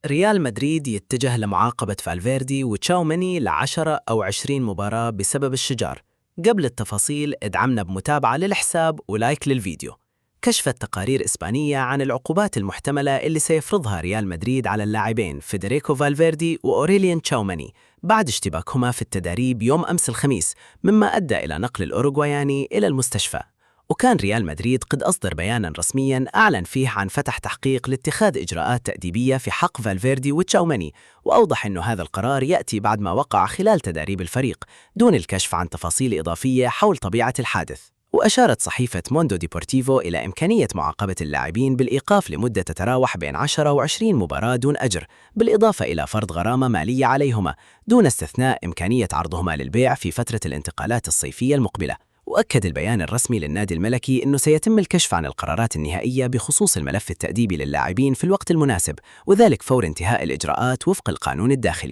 ريال مدريد يتجه لمعاقبة فالفيردي وتشاوميني ل10 أو 20 مباراة بسبب الشجار. قبل التفاصيل ادعمنا بمتابعة للحساب ولايك للفيديو. كشفت تقارير إسبانية عن العقوبات المحتملة اللي سيفرضها ريال مدريد على اللاعبين فيدريكو فالفيردي وأوريليان تشاوميني بعد اشتباكهما في التدريب يوم أمس الخميس، مما أدى إلى نقل الأوروغواياني إلى المستشفى. وكان ريال مدريد قد أصدر بياناً رسمياً أعلن فيه عن فتح تحقيق لاتخاذ إجراءات تأديبية في حق فالفيردي وتشاوميني، وأوضح أن هذا القرار يأتي بعد ما وقع خلال تدريب الفريق دون الكشف عن تفاصيل إضافية حول طبيعة الحادث. وأشارت صحيفة موندو ديبورتيفو إلى إمكانية معاقبة اللاعبين بالإيقاف لمدة تتراوح بين 10 و20 مباراة دون أجر، بالإضافة إلى فرض غرامة مالية عليهما، دون استثناء إمكانية عرضهما للبيع في فترة الانتقالات الصيفية المقبلة. وأكد البيان الرسمي للنادي الملكي أنه سيتم الكشف عن القرارات النهائية بخصوص الملف التأديبي للاعبين في الوقت المناسب، وذلك فور انتهاء الإجراءات وفق القانون الداخلي.